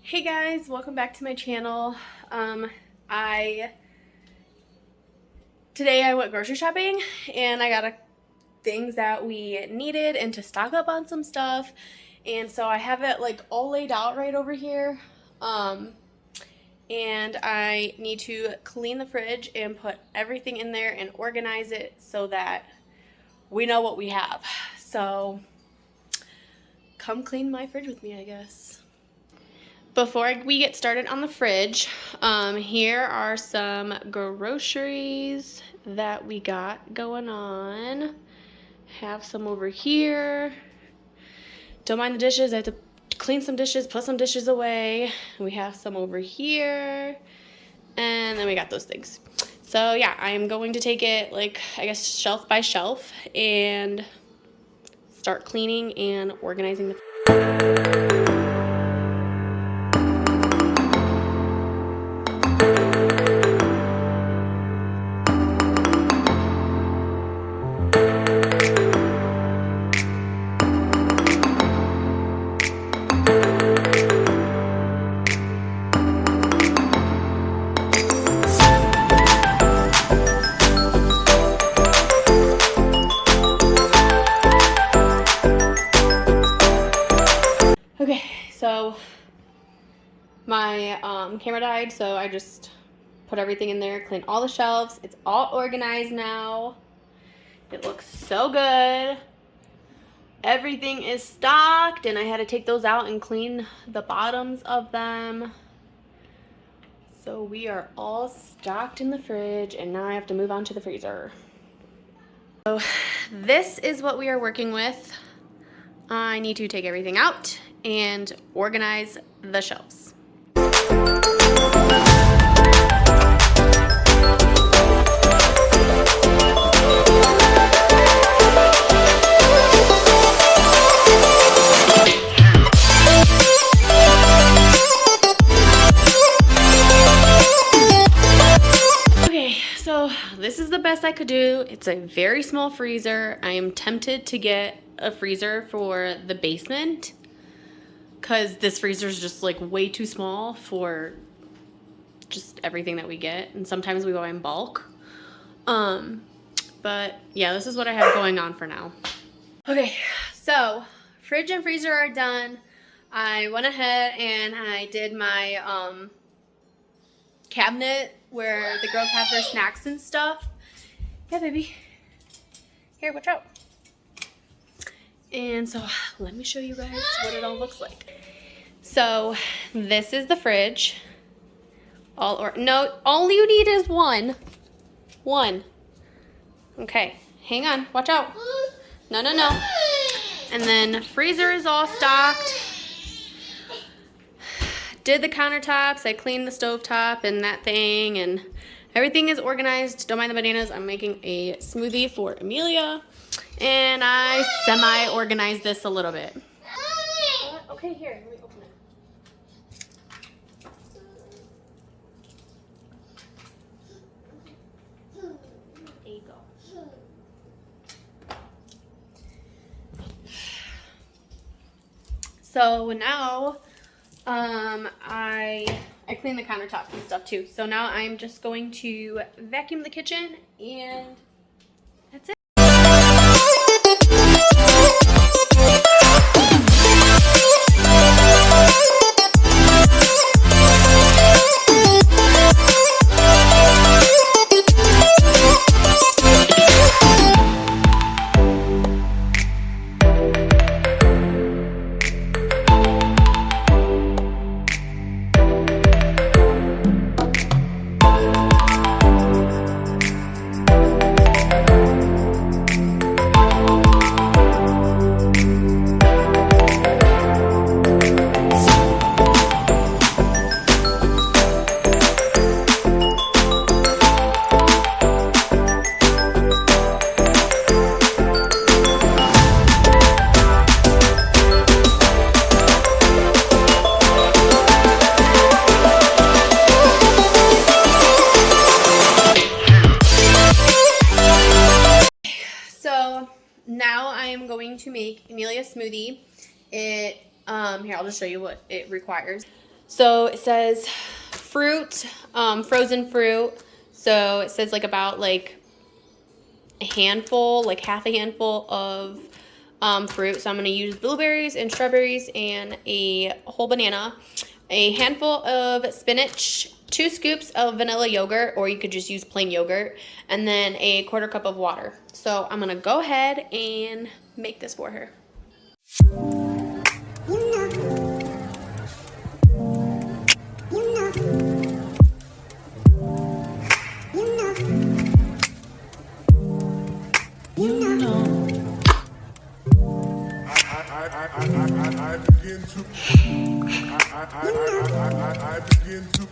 Hey guys, welcome back to my channel. Today I went grocery shopping and I got things that we needed and to stock up on some stuff, and so I have it like all laid out right over here. And I need to clean the fridge and put everything in there and organize it so that we know what we have. So come clean my fridge with me, I guess. Before we get started on the fridge, here are some groceries that we got going on. Have some over here. Don't mind the dishes. I have to clean some dishes, put some dishes away. We have some over here. And then we got those things. So yeah, I'm going to take it like, I guess, shelf by shelf and start cleaning and organizing the Okay, so my camera died, so I just put everything in there, clean all the shelves. It's all organized now. It looks so good. Everything is stocked, and I had to take those out and clean the bottoms of them. So we are all stocked in the fridge, and now I have to move on to the freezer. So this is what we are working with. I need to take everything out and organize the shelves. Okay, so this is the best I could do. It's a very small freezer. I am tempted to get a freezer for the basement because this freezer is just like way too small for just everything that we get, and sometimes we go in bulk. But yeah, this is what I have going on for now. Okay, so fridge and freezer are done. I went ahead and I did my cabinet where the girls have their snacks and stuff. Yeah, baby. Here, watch out. And so let me show you guys what it all looks like. So this is the fridge. All you need is one. Okay, hang on, watch out. No. And then freezer is all stocked. Did the countertops, I cleaned the stovetop and that thing, and everything is organized. Don't mind the bananas. I'm making a smoothie for Amelia. And I semi-organized this a little bit. Okay, here, let me open it. There you go. So now, I cleaned the countertops and stuff too. So now I'm just going to vacuum the kitchen, and that's it. Now I am going to make Amelia smoothie. Here, I'll just show you what it requires. So it says fruit, frozen fruit. So it says like about like a handful, like half a handful of fruit. So I'm going to use blueberries and strawberries and a whole banana, a handful of spinach, 2 scoops of vanilla yogurt, or you could just use plain yogurt, and then a 1/4 cup of water. So I'm going to go ahead and make this for her. I begin to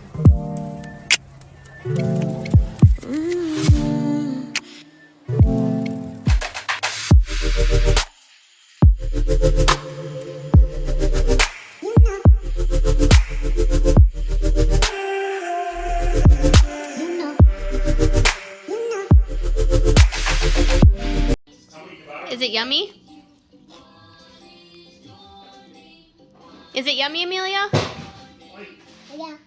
Is it yummy? Is it yummy, Amelia? Yeah.